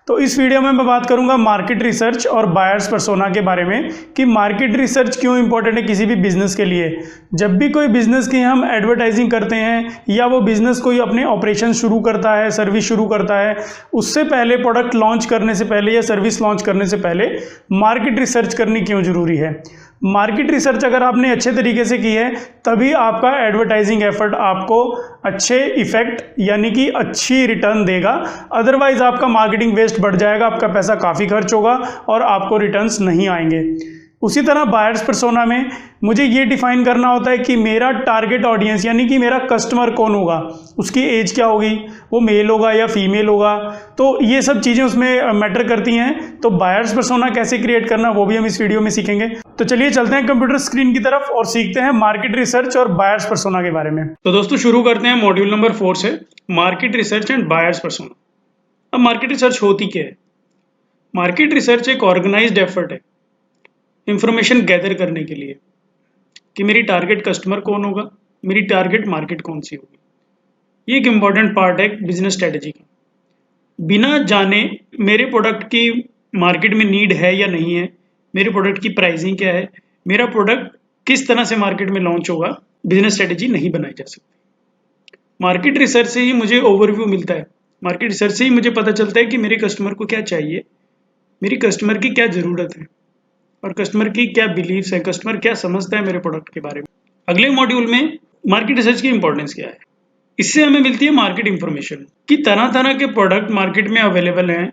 तो इस वीडियो में मैं बात करूंगा मार्केट रिसर्च और बायर्स पर्सोना के बारे में कि मार्केट रिसर्च क्यों इंपॉर्टेंट है किसी भी बिजनेस के लिए। जब भी कोई बिजनेस की हम एडवर्टाइजिंग करते हैं या वो बिजनेस कोई अपने ऑपरेशन शुरू करता है, सर्विस शुरू करता है, उससे पहले प्रोडक्ट लॉन्च करने से पहले या सर्विस लॉन्च करने से पहले मार्केट रिसर्च करनी क्यों जरूरी है। मार्केट रिसर्च अगर आपने अच्छे तरीके से की है तभी आपका एडवर्टाइजिंग एफर्ट आपको अच्छे इफेक्ट यानी कि अच्छी रिटर्न देगा। अदरवाइज आपका मार्केटिंग वेस्ट बढ़ जाएगा, आपका पैसा काफ़ी खर्च होगा और आपको रिटर्न्स नहीं आएंगे। उसी तरह बायर्स पर्सोना में मुझे ये डिफाइन करना होता है कि मेरा टारगेट ऑडियंस यानी कि मेरा कस्टमर कौन होगा, उसकी एज क्या होगी, वो मेल होगा या फीमेल होगा, तो ये सब चीज़ें उसमें मैटर करती हैं। तो बायर्स पर्सोना कैसे क्रिएट करना वो भी हम इस वीडियो में सीखेंगे। तो चलिए चलते हैं कंप्यूटर स्क्रीन की तरफ और सीखते हैं मार्केट रिसर्च और बायर्स पर्सोना के बारे में। तो दोस्तों शुरू करते हैं मॉड्यूल नंबर 4 से, market research and buyers persona. अब मार्केट रिसर्च होती क्या है? मार्केट रिसर्च एक ऑर्गेनाइज्ड एफर्ट है इंफॉर्मेशन गैदर करने के लिए कि मेरी टारगेट कस्टमर कौन होगा, मेरी टारगेट मार्केट कौन सी होगी। ये एक इम्पॉर्टेंट पार्ट है बिजनेस स्ट्रेटेजी का। बिना जाने मेरे प्रोडक्ट की मार्केट में नीड है या नहीं है, मेरे प्रोडक्ट की प्राइसिंग क्या है, मेरा प्रोडक्ट किस तरह से मार्केट में लॉन्च होगा, बिजनेस स्ट्रेटेजी नहीं बनाई जा सकती। मार्केट रिसर्च से ही मुझे ओवरव्यू मिलता है, मार्केट रिसर्च से ही मुझे पता चलता है कि मेरे कस्टमर को क्या चाहिए, मेरी कस्टमर की क्या ज़रूरत है और कस्टमर की क्या बिलीव्स है, कस्टमर क्या समझता है मेरे प्रोडक्ट के बारे में। अगले मॉड्यूल में मार्केट रिसर्च की इंपॉर्टेंस क्या है, इससे हमें मिलती है मार्केट इंफॉर्मेशन कि तरह तरह के प्रोडक्ट मार्केट में अवेलेबल हैं।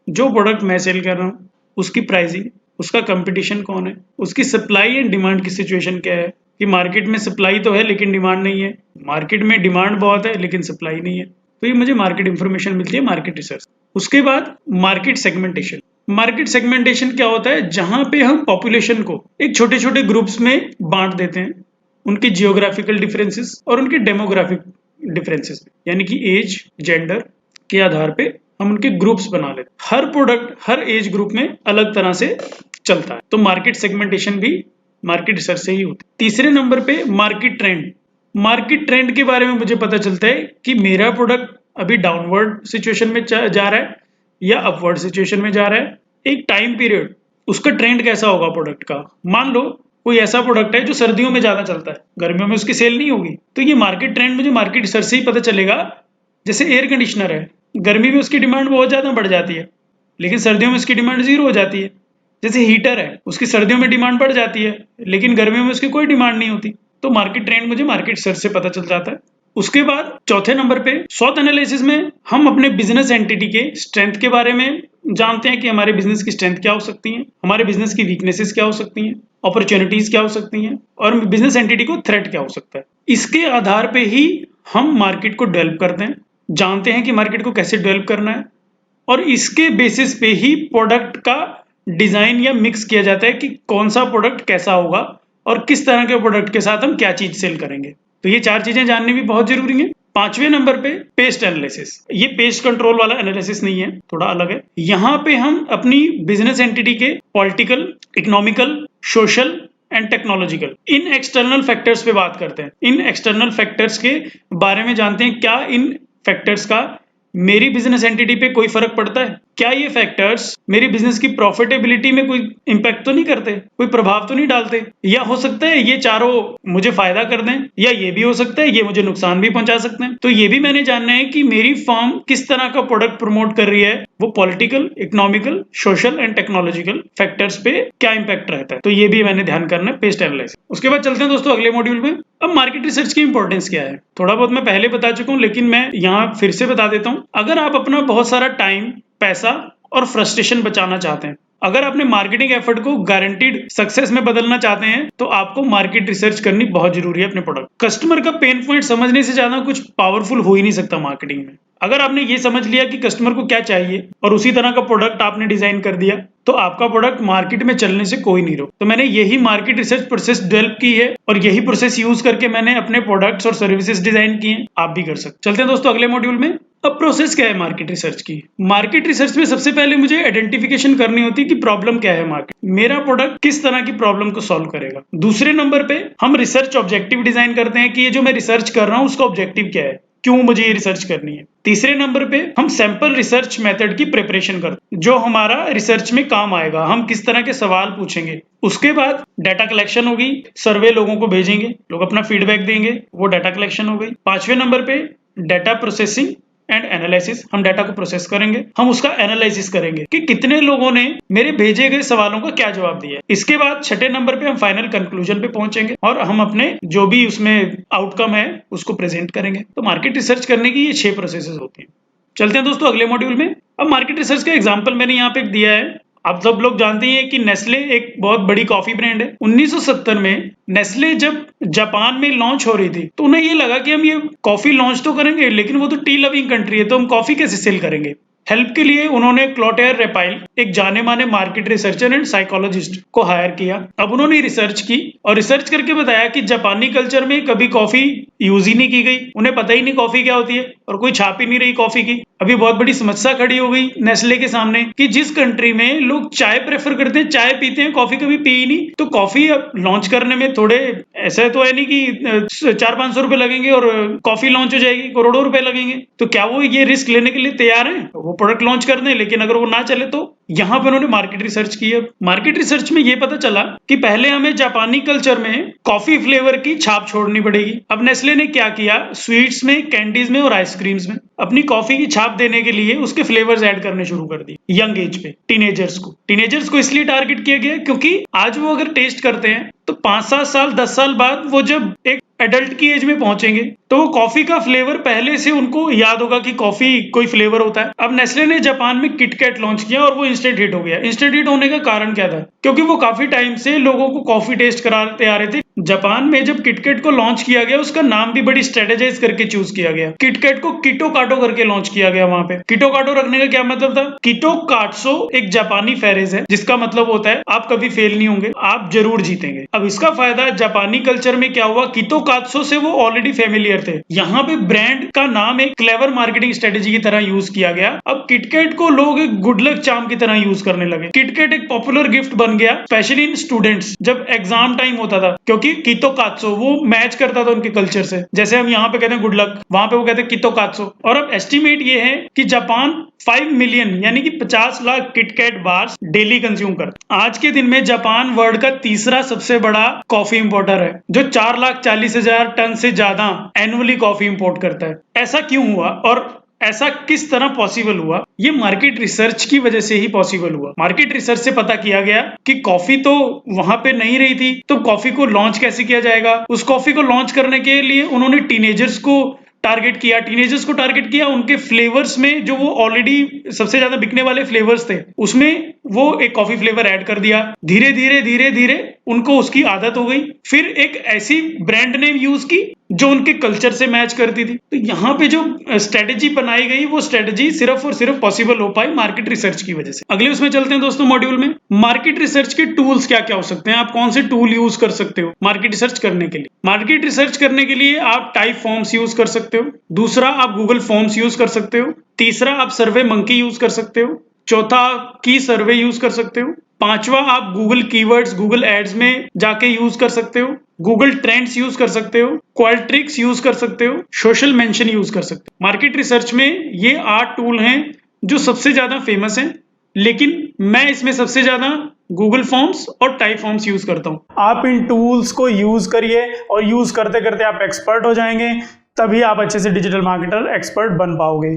जो प्रोडक्ट मैं सेल कर रहा हूँ उसकी प्राइसिंग, उसका कंपटीशन कौन है, उसकी सप्लाई एंड डिमांड की सिचुएशन क्या है कि मार्केट में सप्लाई तो है लेकिन डिमांड नहीं है, मार्केट में डिमांड बहुत है लेकिन सप्लाई नहीं है। तो ये मुझे मार्केट इंफॉर्मेशन मिलती है मार्केट रिसर्च। उसके बाद मार्केट सेगमेंटेशन। मार्केट सेगमेंटेशन क्या होता है? जहां पे हम पॉपुलेशन को एक छोटे छोटे ग्रुप्स में बांट देते हैं, उनके जियोग्राफिकल डिफरेंसेस और उनके डेमोग्राफिक डिफरेंसेस यानी कि एज, जेंडर के आधार पे हम उनके ग्रुप्स बना लेते हैं। हर प्रोडक्ट हर एज ग्रुप में अलग तरह से चलता है, तो मार्केट सेगमेंटेशन भी मार्केट रिसर्च से ही होती है। तीसरे नंबर पे मार्केट ट्रेंड। मार्केट ट्रेंड के बारे में मुझे पता चलता है कि मेरा प्रोडक्ट अभी डाउनवर्ड सिचुएशन में जा रहा है या अपवर्ड सिचुएशन में जा रहा है। एक टाइम पीरियड, उसका ट्रेंड कैसा होगा प्रोडक्ट का। मान लो कोई ऐसा प्रोडक्ट है जो सर्दियों में ज्यादा चलता है, गर्मियों में उसकी सेल नहीं होगी, तो ये मार्केट ट्रेंड मुझे मार्केट रिसर्च से ही पता चलेगा। जैसे एयर कंडीशनर है, गर्मी में उसकी डिमांड बहुत ज्यादा बढ़ जाती है लेकिन सर्दियों में उसकी डिमांड जीरो हो जाती है। जैसे हीटर है, उसकी सर्दियों में डिमांड बढ़ जाती है लेकिन गर्मियों में उसकी कोई डिमांड नहीं होती। तो मार्केट ट्रेंड मुझे मार्केट रिसर्च से पता चल जाता है। उसके बाद चौथे नंबर पे स्वॉट एनालिसिस में हम अपने बिजनेस एंटिटी के स्ट्रेंथ के बारे में जानते हैं कि हमारे बिजनेस की स्ट्रेंथ क्या हो सकती है, हमारे बिजनेस की वीकनेसेस क्या हो सकती हैं, अपॉर्चुनिटीज क्या हो सकती हैं और बिजनेस एंटिटी को थ्रेट क्या हो सकता है। इसके आधार पे ही हम मार्केट को डेवलप करते हैं, जानते हैं कि मार्केट को कैसे डेवलप करना है और इसके बेसिस पे ही प्रोडक्ट का डिजाइन या मिक्स किया जाता है कि कौन सा प्रोडक्ट कैसा होगा और किस तरह के प्रोडक्ट के साथ हम क्या चीज सेल करेंगे। तो ये चार चीजें जाननी भी बहुत जरूरी है। पांचवें नंबर पे पेस्ट एनालिसिस। ये पेस्ट कंट्रोल वाला एनालिसिस नहीं है, थोड़ा अलग है। यहां पे हम अपनी बिजनेस एंटिटी के political, economical, social and technological in external factors पे बात करते हैं। इन एक्सटर्नल फैक्टर्स के बारे में जानते हैं क्या इन फैक्टर्स का मेरी बिजनेस एंटिटी पे कोई फर्क पड़ता है, क्या ये फैक्टर्स मेरी बिजनेस की प्रॉफिटेबिलिटी में कोई इंपैक्ट तो नहीं करते, कोई प्रभाव तो नहीं डालते, या हो सकता है ये चारों मुझे फायदा कर दें या ये भी हो सकता है ये मुझे नुकसान भी पहुंचा सकते हैं। तो ये भी मैंने जानना है कि मेरी फर्म किस तरह का प्रोडक्ट प्रमोट कर रही है, वो political, economical, social and technological factors पे क्या इंपैक्ट रहता है। तो ये भी मैंने ध्यान करना है, पेस्ट एनालिसिस। उसके बाद चलते हैं दोस्तों अगले मॉड्यूल में। अब मार्केट रिसर्च की इंपॉर्टेंस क्या है, थोड़ा बहुत मैं पहले बता चुका हूं लेकिन मैं यहाँ फिर से बता देता हूं। अगर आप अपना बहुत सारा टाइम, पैसा और फ्रस्ट्रेशन बचाना चाहते हैं, अगर अपने मार्केटिंग एफर्ट को गारंटीड सक्सेस में बदलना चाहते हैं, तो आपको मार्केट रिसर्च करनी बहुत जरूरी है अपने प्रोडक्ट। कस्टमर का पेन पॉइंट समझने से ज्यादा कुछ पावरफुल हो ही नहीं सकता मार्केटिंग में। अगर आपने ये समझ लिया कि कस्टमर को क्या चाहिए और उसी तरह का प्रोडक्ट आपने डिजाइन कर दिया, तो आपका प्रोडक्ट मार्केट में चलने से कोई नहीं रोक। तो मैंने यही मार्केट रिसर्च प्रोसेस डेवलप की है और यही प्रोसेस यूज करके मैंने अपने प्रोडक्ट्स और सर्विसेज डिजाइन किए हैं, आप भी कर सकते। चलते हैं दोस्तों अगले मॉड्यूल में। अब प्रोसेस क्या है मार्केट रिसर्च की? मार्केट रिसर्च में सबसे पहले मुझे आइडेंटिफिकेशन करनी होती है कि प्रॉब्लम क्या है, मार्केट मेरा प्रोडक्ट किस तरह की प्रॉब्लम को सॉल्व करेगा। दूसरे नंबर पे हम रिसर्च ऑब्जेक्टिव डिजाइन करते हैं कि ये जो मैं रिसर्च कर रहा हूं उसका ऑब्जेक्टिव क्या है, क्यों मुझे ये रिसर्च करनी है। तीसरे नंबर पे हम सैंपल रिसर्च मेथड की प्रिपरेशन करते हैं, जो हमारा रिसर्च में काम आएगा। हम किस तरह के सवाल पूछेंगे। उसके बाद डाटा कलेक्शन होगी, सर्वे लोगों को भेजेंगे, लोग अपना फीडबैक देंगे, वो डाटा कलेक्शन हो गई। पांचवें नंबर पे डाटा प्रोसेसिंग एंड एनालिसिस, हम डाटा को प्रोसेस करेंगे, हम उसका एनालिसिस करेंगे कि कितने लोगों ने मेरे भेजे गए सवालों का क्या जवाब दिया है। इसके बाद छठे नंबर पे हम फाइनल कंक्लूजन पे पहुंचेंगे और हम अपने जो भी उसमें आउटकम है उसको प्रेजेंट करेंगे। तो मार्केट रिसर्च करने की ये 6 प्रोसेसेस होती हैं। चलते हैं दोस्तों अगले मॉड्यूल में। अब मार्केट रिसर्च का एग्जाम्पल मैंने यहाँ पे दिया है। आप सब लोग जानते हैं कि नेस्ले एक बहुत बड़ी कॉफी ब्रांड है। 1970 में नेस्ले जब जापान में लॉन्च हो रही थी तो उन्हें ये लगा कि हम ये कॉफी लॉन्च तो करेंगे, लेकिन वो तो टी लविंग कंट्री है, तो हम कॉफी कैसे सेल करेंगे। हेल्प के लिए उन्होंने क्लॉटेयर रेपाइल, एक जाने माने मार्केट रिसर्चर एंड साइकोलॉजिस्ट को हायर किया। अब उन्होंने रिसर्च की और रिसर्च करके बताया कि जापानी कल्चर में कभी कॉफी यूज ही नहीं की गई, उन्हें पता ही नहीं कॉफी क्या होती है और कोई छाप ही नहीं रही कॉफी की। अभी बहुत बड़ी समस्या खड़ी हो गई नेस्ले के सामने कि जिस कंट्री में लोग चाय प्रेफर करते हैं, चाय पीते हैं, कॉफी कभी पी ही नहीं, तो कॉफी अब लॉन्च करने में थोड़े ऐसा तो है नहीं कि 400-500 रुपए लगेंगे और कॉफी लॉन्च हो जाएगी, करोड़ों रुपए लगेंगे। तो क्या वो ये रिस्क लेने के लिए तैयार है? वो प्रोडक्ट लॉन्च कर दें, लेकिन अगर वो ना चले तो? यहाँ पर उन्होंने मार्केट रिसर्च की है। मार्केट रिसर्च में ये पता चला कि पहले हमें जापानी कल्चर में कॉफी फ्लेवर की छाप छोड़नी पड़ेगी। अब नेस्ले ने क्या किया, स्वीट्स में, कैंडीज में और आइसक्रीम्स में अपनी कॉफी की छाप देने के लिए उसके फ्लेवर्स ऐड करने शुरू कर दिए यंग एज पे, टीनेजर्स को इसलिए टारगेट किया गया क्योंकि आज वो अगर टेस्ट करते हैं तो 5-7 साल 10 साल बाद वो जब एक एडल्ट की एज में पहुंचेंगे तो वो कॉफी का फ्लेवर पहले से उनको याद होगा कि कॉफी कोई फ्लेवर होता है। अब नेस्ले ने जापान में किटकैट लॉन्च किया और वो इंस्टेंट हिट हो गया। इंस्टेंट हिट होने का कारण क्या था? क्योंकि वो काफी टाइम से लोगों को कॉफी टेस्ट कराते आ रहे थे। जापान में जब किटकैट को लॉन्च किया गया, उसका नाम भी बड़ी स्ट्रेटेजाइज करके चूज किया गया। किटकैट को किटो काटो करके लॉन्च किया गया। वहां पे किटो काटो रखने का क्या मतलब था? किटो काटसो एक जापानी फ्रेज है जिसका मतलब होता है आप कभी फेल नहीं होंगे, आप जरूर जीतेंगे। अब इसका फायदा जापानी कल्चर में क्या हुआ, किटो काटसो से वो ऑलरेडी फेमिलियर थे। यहाँ पे ब्रांड का नाम एक क्लेवर मार्केटिंग स्ट्रेटेजी की तरह यूज किया गया। अब किटकैट को लोग एक गुड लक चार्म की तरह यूज करने लगे। किटकैट एक पॉपुलर गिफ्ट बन गया, स्पेशली इन स्टूडेंट्स जब एग्जाम टाइम होता था, क्योंकि कितो कात्सो वो मैच करता था उनके कल्चर से। जैसे हम यहाँ पे कहते हैं गुड लक, वहां पे वो कहते हैं कितो कात्सो। और अब एस्टिमेट ये है कि जापान 5 मिलियन यानी कि 50 lakh KitKat bars daily consume करता। आज के दिन में जापान वर्ल्ड का तीसरा सबसे बड़ा कॉफी इंपोर्टर है, जो 4,40,000 टन से ज्यादा एनुअली कॉफी इंपोर्ट करता है। ऐसा क्यों हुआ और ऐसा किस तरह पॉसिबल हुआ? ये मार्केट रिसर्च की वजह से ही पॉसिबल हुआ। मार्केट रिसर्च से पता किया गया कि कॉफी तो वहां पे नहीं रही थी, तो कॉफी को लॉन्च कैसे किया जाएगा। उस कॉफी को लॉन्च करने के लिए उन्होंने टीनेजर्स को टारगेट किया। उनके फ्लेवर्स में जो वो ऑलरेडी सबसे ज्यादा बिकने वाले फ्लेवर्स थे उसमें वो एक कॉफी फ्लेवर ऐड कर दिया। धीरे धीरे उनको उसकी आदत हो गई। फिर एक ऐसी ब्रांड नेम यूज की जो उनके कल्चर से मैच करती थी। तो यहाँ पे जो स्ट्रेटेजी बनाई गई वो स्ट्रेटेजी सिर्फ और सिर्फ पॉसिबल हो पाई मार्केट रिसर्च की वजह से। अगले उसमें चलते हैं दोस्तों मॉड्यूल में। मार्केट रिसर्च के टूल्स क्या क्या हो सकते हैं, आप कौन से टूल यूज कर सकते हो मार्केट रिसर्च करने के लिए। मार्केट रिसर्च करने के लिए आप टाइप फॉर्म्स यूज कर सकते हो। दूसरा, आप गूगल फॉर्म्स यूज कर सकते हो। तीसरा, आप सर्वे मंकी यूज कर सकते हो। चौथा, की सर्वे यूज कर सकते हो। पांचवा, आप गूगल कीवर्ड्स, गूगल एड्स में जाके यूज कर सकते हो। गूगल ट्रेंड्स यूज कर सकते हो। क्वालिट्रिक्स यूज कर सकते हो। सोशल मेंशन यूज कर सकते हो। मार्केट रिसर्च में ये 8 टूल हैं जो सबसे ज्यादा फेमस हैं, लेकिन मैं इसमें सबसे ज्यादा गूगल फॉर्म्स और टाइप फॉर्म्स यूज करता हूं। आप इन टूल्स को यूज करिए और यूज करते करते आप एक्सपर्ट हो जाएंगे, तभी आप अच्छे से डिजिटल मार्केटर एक्सपर्ट बन पाओगे।